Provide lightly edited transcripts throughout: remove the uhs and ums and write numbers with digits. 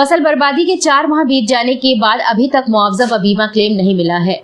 फसल बर्बादी के 4 माह बीत जाने के बाद अभी तक मुआवजा व बीमा क्लेम नहीं मिला है।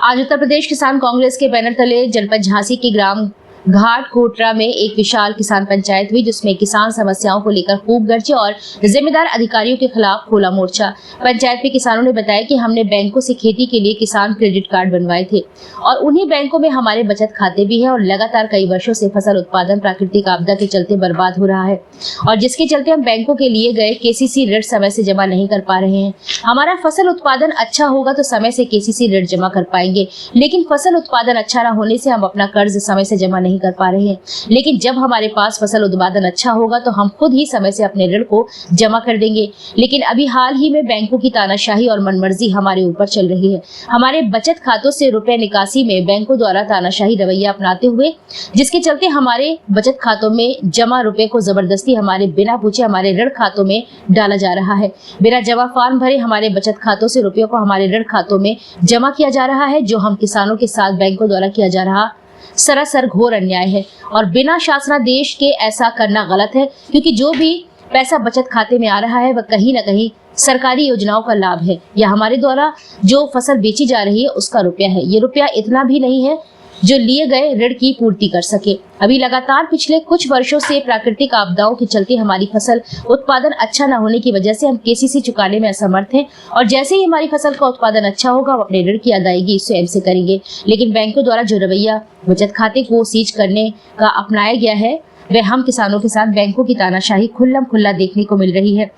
आज उत्तर प्रदेश किसान कांग्रेस के बैनर तले जनपद झांसी के ग्राम घाट कोटरा में एक विशाल किसान पंचायत हुई, जिसमें किसान समस्याओं को लेकर खूब गरजे और जिम्मेदार अधिकारियों के खिलाफ खोला मोर्चा। पंचायत में किसानों ने बताया कि हमने बैंकों से खेती के लिए किसान क्रेडिट कार्ड बनवाए थे और उन्हीं बैंकों में हमारे बचत खाते भी है और लगातार कई वर्षों से फसल उत्पादन प्राकृतिक आपदा के चलते बर्बाद हो रहा है और जिसके चलते हम बैंकों के लिए गए केसीसी ऋण समय से जमा नहीं कर पा रहे हैं। हमारा फसल उत्पादन अच्छा होगा तो समय से केसीसी ऋण जमा कर पाएंगे, लेकिन फसल उत्पादन अच्छा न होने से हम अपना कर्ज समय से जमा नहीं कर पा रहे हैं। लेकिन जब हमारे पास फसल उत्पादन अच्छा होगा तो हम खुद ही समय से अपने ऋण को जमा कर देंगे। लेकिन अभी हाल ही में बैंकों की तानाशाही और मनमर्जी हमारे ऊपर चल रही है। हमारे बचत खातों से रुपए निकासी में बैंकों द्वारा तानाशाही रवैया अपनाते हुए, जिसके चलते हमारे बचत खातों में जमा रुपए को जबरदस्ती हमारे बिना पूछे हमारे ऋण खातों में डाला जा रहा है। बिना जमा फॉर्म भरे हमारे बचत खातों से रुपयों को हमारे ऋण खातों में जमा किया जा रहा है, जो हम किसानों के साथ बैंकों द्वारा किया जा रहा सरासर घोर अन्याय है और बिना शासनादेश के ऐसा करना गलत है, क्योंकि जो भी पैसा बचत खाते में आ रहा है वह कहीं न कहीं सरकारी योजनाओं का लाभ है या हमारे द्वारा जो फसल बेची जा रही है उसका रुपया है। ये रुपया इतना भी नहीं है जो लिए गए ऋण की पूर्ति कर सके। अभी लगातार पिछले कुछ वर्षों से प्राकृतिक आपदाओं के चलते हमारी फसल उत्पादन अच्छा न होने की वजह से हम केसीसी चुकाने में असमर्थ हैं और जैसे ही हमारी फसल का उत्पादन अच्छा होगा हम अपने ऋण की अदायगी स्वयं से करेंगे। लेकिन बैंकों द्वारा जो रवैया बचत खाते को सीज करने का अपनाया गया है वह हम किसानों के साथ बैंकों की तानाशाही खुल्लम खुल्ला देखने को मिल रही है,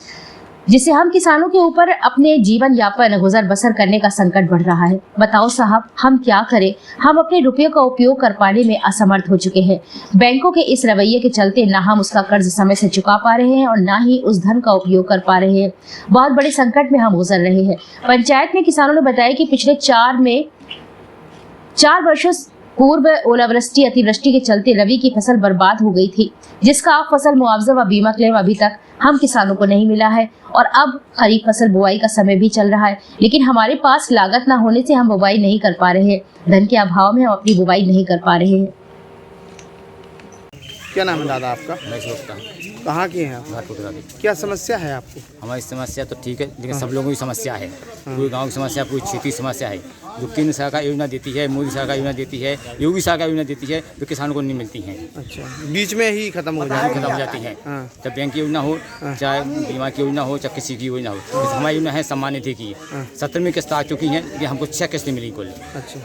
जिससे हम किसानों के ऊपर अपने जीवन यापन गुजर बसर करने का संकट बढ़ रहा है। बताओ साहब, हम क्या करें? हम अपने रुपयों का उपयोग कर पाने में असमर्थ हो चुके हैं। बैंकों के इस रवैये के चलते ना हम उसका कर्ज समय से चुका पा रहे हैं और ना ही उस धन का उपयोग कर पा रहे हैं। बहुत बड़े संकट में हम गुजर रहे हैं। पंचायत में किसानों ने बताया कि पिछले 4 वर्षों पूर्व ओलावृष्टि अतिवृष्टि के चलते रबी की फसल बर्बाद हो गई थी, जिसका फसल मुआवजा व बीमा क्लेम अभी तक हम किसानों को नहीं मिला है और अब खरीफ फसल बुआई का समय भी चल रहा है, लेकिन हमारे पास लागत न होने से हम बुआई नहीं कर पा रहे हैं। धन के अभाव में हम अपनी बुआई नहीं कर पा रहे हैं। क्या नाम है दादा आपका? मैं सोचता हूँ कहाँ के हैं आप? घाट कोटरा की। क्या समस्या है आपको? हमारी समस्या तो ठीक है, लेकिन सब लोगों की समस्या है। पूरे गांव की समस्या, पूरी क्षेत्र की समस्या है। जो केंद्र सरकार योजना देती है, मोदी सरकार योजना देती है, योगी सरकार योजना देती है, वो किसानों को नहीं मिलती हैं। अच्छा, बीच में ही खत्म हो जाती है। चाहे बैंक की योजना हो, चाहे बीमा की योजना हो, चाहे किसी की योजना हो। हमारी योजना है सम्मान निधि की, 17 में किस्त आ चुकी है, ये हमको 6 किस्तें मिली कुल। अच्छा,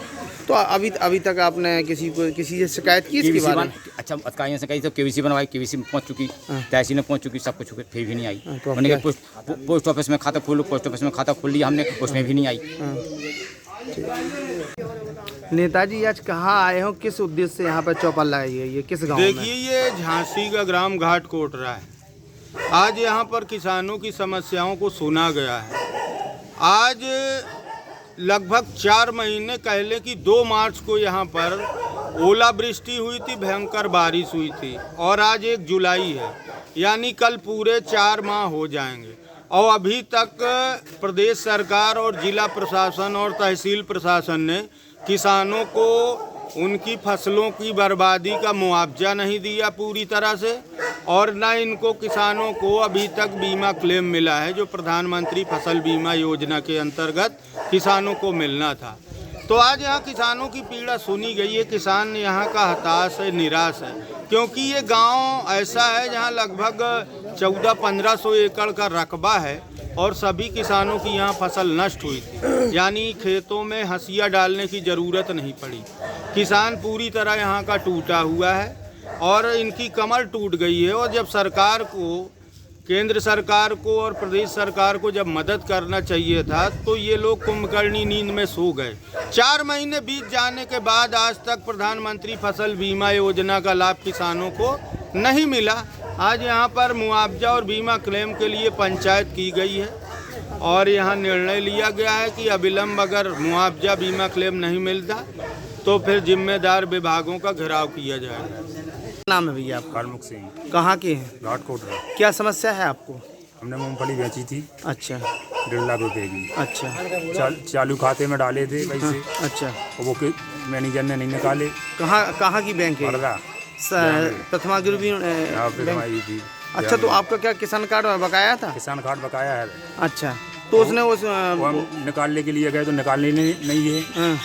तो अभी तक आपने किसी से शिकायत की इसके बारे में? अच्छा, अधिकारियों से कही तो केवीसी बनवाई, केवीसी में पहुंच चुकी, तहसील में पहुंच चुकी, सब कुछ फिर भी नहीं आई। मैंने पोस्ट ऑफिस में खाता खोलो, पोस्ट ऑफिस में खाता खोल लिया हमने, उसमें भी नहीं आई। नेताजी आज कहाँ आए हो, किस उद्देश्य से यहाँ पर चौपाल लगाई गई है, किस गांव में? देखिए, ये झांसी का ग्राम घाट कोटरा है। आज यहाँ पर किसानों की समस्याओं को सुना गया है। आज लगभग 4 महीने पहले की 2 मार्च को यहाँ पर ओलावृष्टि हुई थी, भयंकर बारिश हुई थी और आज 1 जुलाई है, यानी कल पूरे 4 माह हो जाएंगे और अभी तक प्रदेश सरकार और जिला प्रशासन और तहसील प्रशासन ने किसानों को उनकी फसलों की बर्बादी का मुआवजा नहीं दिया पूरी तरह से और न इनको किसानों को अभी तक बीमा क्लेम मिला है, जो प्रधानमंत्री फसल बीमा योजना के अंतर्गत किसानों को मिलना था। तो आज यहाँ किसानों की पीड़ा सुनी गई है। किसान यहाँ का हताश है, निराश है, क्योंकि ये गांव ऐसा है जहाँ लगभग 1400-1500 एकड़ का रकबा है और सभी किसानों की यहाँ फसल नष्ट हुई थी, यानी खेतों में हंसिया डालने की ज़रूरत नहीं पड़ी। किसान पूरी तरह यहाँ का टूटा हुआ है और इनकी कमर टूट गई है और जब सरकार को, केंद्र सरकार को और प्रदेश सरकार को जब मदद करना चाहिए था तो ये लोग कुंभकर्णी नींद में सो गए। 4 महीने बीत जाने के बाद आज तक प्रधानमंत्री फसल बीमा योजना का लाभ किसानों को नहीं मिला। आज यहाँ पर मुआवजा और बीमा क्लेम के लिए पंचायत की गई है और यहाँ निर्णय लिया गया है कि अविलंब अगर मुआवजा बीमा क्लेम नहीं मिलता तो फिर जिम्मेदार विभागों का घेराव किया जाएगा। नाम है भैया आपका? कालमुख सिंह। कहाँ के हैं? घाट कोटरा। क्या समस्या है आपको? हमने मूंगफली बेची थी। अच्छा, 1.5 लाख रुपए की। अच्छा, चालू खाते में डाले थे पैसे। अच्छा, और वो मैनेजर ने नहीं निकाले। कहाँ की बैंक है? बड़दा। प्रथमा गिरवी प्रथमा ही थी। अच्छा, तो आपका क्या किसान कार्ड बकाया था? किसान कार्ड बकाया है। अच्छा, तो उसने उस वो हम निकालने के लिए गए तो निकालने नहीं है। हाँ,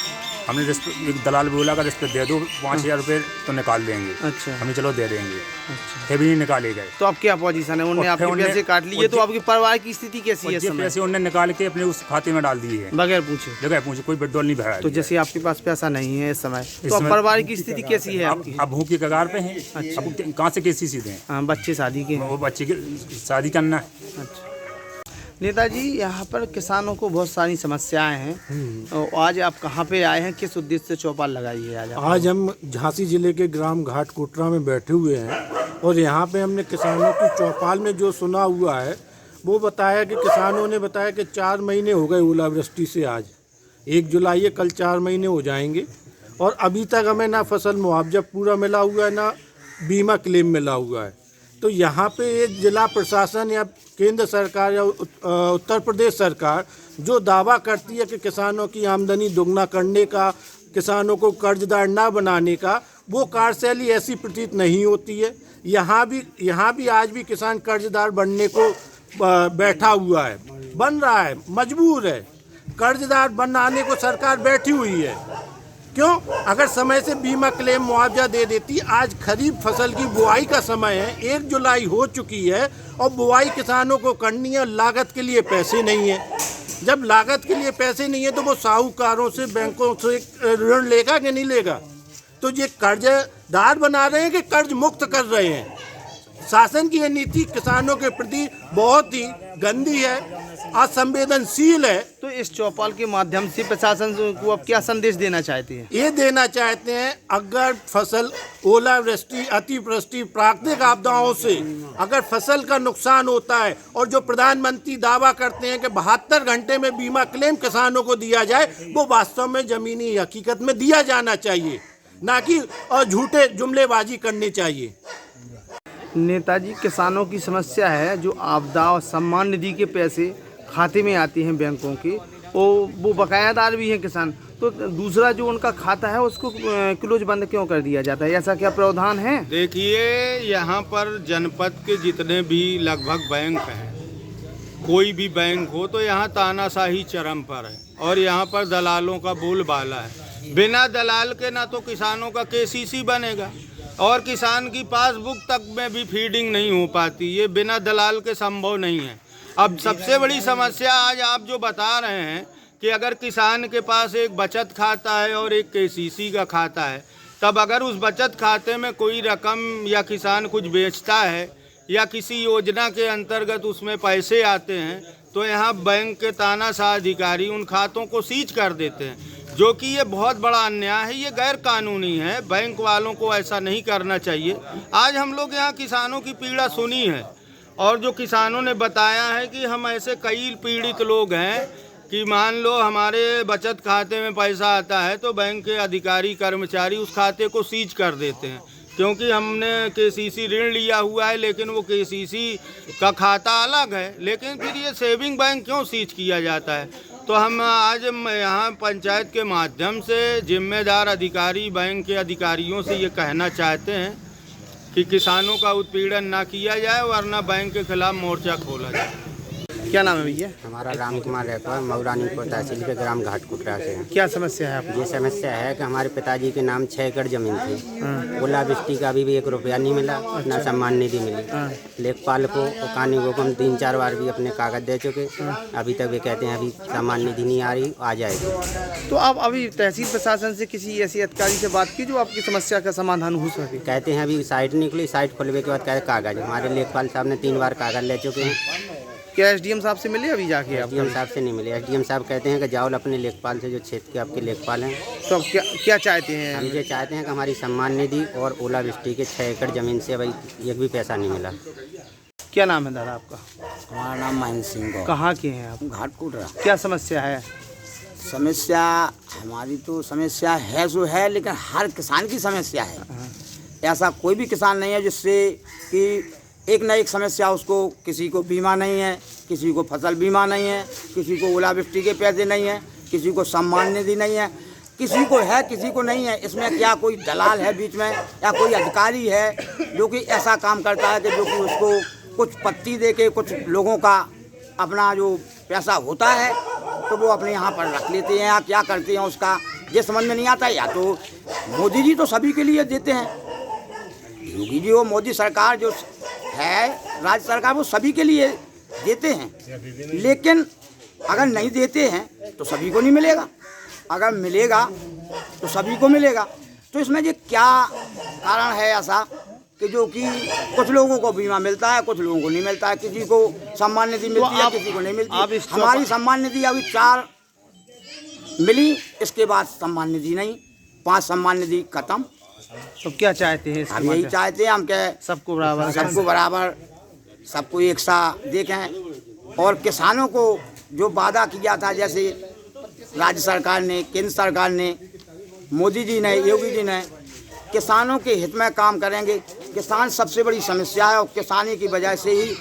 हमने एक दलाल बोला का रिश्वत दे दो 5,000 रुपये तो निकाल देंगे। अच्छा, हमें चलो दे देंगे, अच्छा। फिर भी नहीं निकाले गए। तो अब क्या पोजीशन है? उन्होंने और आपके फिर पैसे काट लिए, तो आपके परिवार की स्थिति कैसी है और इस ये समय? पैसे उन्होंने निकाल के अपने उस खाते में डाल दिए हैं बगैर पूछे। जगह पूछे, कोई विड्रॉल नहीं भरा। तो जैसे आपके पास पैसा नहीं है इस समय, तो अब समय- परिवार की स्थिति कैसी है आपकी? अब भूख की कगार पे हैं। अब कहाँ से कैसी सीधे हैं? हाँ, बच्चे शादी के हैं। वो बच्चे की शादी करना है। अच्छा नेताजी, यहाँ पर किसानों को बहुत सारी समस्याएं हैं, और आज आप कहाँ पे आए हैं, किस उद्देश्य से चौपाल लगाई है आज आप? आज हम झांसी जिले के ग्राम घाट कोटरा में बैठे हुए हैं और यहाँ पे हमने किसानों की चौपाल में जो सुना हुआ है वो बताया कि किसानों ने बताया कि 4 महीने हो गए ओलावृष्टि से। आज 1 जुलाई है, कल 4 महीने हो जाएंगे और अभी तक हमें ना फसल मुआवजा पूरा मिला हुआ है, ना बीमा क्लेम मिला हुआ है। तो यहाँ पे ये जिला प्रशासन या केंद्र सरकार या उत्तर प्रदेश सरकार जो दावा करती है कि किसानों की आमदनी दोगुना करने का, किसानों को कर्जदार ना बनाने का, वो कार्यशैली ऐसी प्रतीत नहीं होती है। यहाँ भी आज भी किसान कर्जदार बनने को बैठा हुआ है, बन रहा है, मजबूर है। कर्जदार बनाने को सरकार बैठी हुई है। क्यों? अगर समय से बीमा क्लेम मुआवजा दे देती। आज खरीफ फसल की बुआई का समय है, 1 जुलाई हो चुकी है और बुआई किसानों को करनी है, लागत के लिए पैसे नहीं है। जब लागत के लिए पैसे नहीं है तो वो साहूकारों से, बैंकों से ऋण लेगा कि नहीं लेगा? तो ये कर्जदार बना रहे हैं कि कर्ज मुक्त कर रहे हैं। शासन की ये नीति किसानों के प्रति बहुत ही गंदी है, असंवेदनशील है। तो इस चौपाल के माध्यम से प्रशासन को आप क्या संदेश देना चाहते हैं? ये देना चाहते हैं, अगर फसल ओलावृष्टि, अतिवृष्टि, प्राकृतिक आपदाओं से अगर फसल का नुकसान होता है और जो प्रधानमंत्री दावा करते हैं कि 72 घंटे में बीमा क्लेम किसानों को दिया जाए, वो वास्तव में जमीनी हकीकत में दिया जाना चाहिए, ना कि झूठे जुमलेबाजी करनी चाहिए। नेताजी, किसानों की समस्या है जो आपदा और सम्मान निधि के पैसे खाते में आते हैं बैंकों के, वो बकायादार भी हैं किसान, तो दूसरा जो उनका खाता है उसको क्लोज बंद क्यों कर दिया जाता है? ऐसा क्या प्रावधान है? देखिए, यहाँ पर जनपद के जितने भी लगभग बैंक हैं, कोई भी बैंक हो, तो यहाँ तानाशाही चरम पर है और यहाँ पर दलालों का बोलबाला है। बिना दलाल के ना तो किसानों का केसीसी बनेगा और किसान की पासबुक तक में भी फीडिंग नहीं हो पाती। ये बिना दलाल के संभव नहीं है। अब सबसे बड़ी समस्या आज आप जो बता रहे हैं कि अगर किसान के पास एक बचत खाता है और एक केसीसी का खाता है, तब अगर उस बचत खाते में कोई रकम या किसान कुछ बेचता है या किसी योजना के अंतर्गत उसमें पैसे आते हैं, तो यहाँ बैंक के तानाशाह अधिकारी उन खातों को सीज कर देते हैं, जो कि ये बहुत बड़ा अन्याय है, ये गैर कानूनी है। बैंक वालों को ऐसा नहीं करना चाहिए। आज हम लोग यहाँ किसानों की पीड़ा सुनी है और जो किसानों ने बताया है कि हम ऐसे कई पीड़ित लोग हैं कि मान लो हमारे बचत खाते में पैसा आता है तो बैंक के अधिकारी कर्मचारी उस खाते को सीज कर देते हैं, क्योंकि हमने केसीसी ऋण लिया हुआ है, लेकिन वो केसीसी का खाता अलग है, लेकिन फिर ये सेविंग बैंक क्यों सीज किया जाता है? तो हम आज यहाँ पंचायत के माध्यम से जिम्मेदार अधिकारी, बैंक के अधिकारियों से ये कहना चाहते हैं कि किसानों का उत्पीड़न ना किया जाए, वरना बैंक के खिलाफ मोर्चा खोला जाए। क्या नाम है भैया? हमारा राम कुमार रहता मऊरानीपुर तहसील के ग्राम घाट कोटरा से। क्या समस्या है आपकी? ये समस्या है कि हमारे पिताजी के नाम 6 एकड़ जमीन थी। ओलावृष्टि का अभी भी 1 रुपया नहीं मिला, ना सम्मान निधि मिली। लेखपाल को कानी को हम 3-4 बार भी अपने कागज दे चुके, अभी तक वे कहते हैं अभी सम्मान निधि नहीं आ रही, आ जाएगी। तो आप अभी तहसील प्रशासन से किसी ऐसी अधिकारी से बात की जो आपकी समस्या का समाधान हो सके? कहते हैं अभी साइट निकली, साइट खुलने के बाद कहते कागज। हमारे लेखपाल साहब ने 3 बार कागज ले चुके हैं। क्या एसडीएम साहब से मिले अभी जाके? आप एसडीएम साहब से नहीं मिले। एसडीएम साहब कहते हैं कि जाओ अपने लेखपाल से, जो क्षेत्र के आपके लेखपाल हैं। तो आप क्या चाहते हैं? हम ये चाहते हैं कि हमारी सम्मान निधि और ओलावृष्टि के 6 एकड़ ज़मीन से भाई एक भी पैसा नहीं मिला। क्या नाम है दादा आपका? हमारा नाम महेंद्र सिंह। कहाँ के हैं आप? घाट कोटरा। क्या समस्या है? समस्या हमारी तो समस्या है जो है, लेकिन हर किसान की समस्या है। ऐसा कोई भी किसान नहीं है जिससे कि एक न एक समस्या उसको, किसी को बीमा नहीं है, किसी को फसल बीमा नहीं है, किसी को ओलावृष्टि के पैसे नहीं है, किसी को सम्मान निधि नहीं है। किसी को है किसी को नहीं है। इसमें क्या कोई दलाल है बीच में या कोई अधिकारी है जो कि ऐसा काम करता है कि जो कि उसको कुछ पत्ती दे के कुछ लोगों का अपना जो पैसा होता है तो वो अपने यहाँ पर रख लेते हैं या क्या करते हैं उसका ये समझ में नहीं आता। या तो मोदी जी तो सभी के लिए देते हैं, योगी जी वो मोदी सरकार जो है राज्य सरकार वो सभी के लिए देते हैं, लेकिन अगर नहीं देते हैं तो सभी को नहीं मिलेगा, अगर मिलेगा तो सभी को मिलेगा। तो इसमें ये क्या कारण है ऐसा कि जो कि कुछ लोगों को बीमा मिलता है कुछ लोगों को नहीं मिलता है, किसी को सम्मान निधि मिलती है किसी को नहीं मिलती। हमारी सम्मान निधि अभी 4 मिली, इसके बाद सम्मान निधि नहीं, 5 सम्मान निधि खत्म। तो क्या चाहते हैं? हम यही चाहते हैं हम क्या सबको बराबर, सबको एक सा देखें। और किसानों को जो वादा किया था जैसे राज्य सरकार ने केंद्र सरकार ने मोदी जी ने योगी जी ने किसानों के हित में काम करेंगे। किसान सबसे बड़ी समस्या है और किसानी की वजह से ही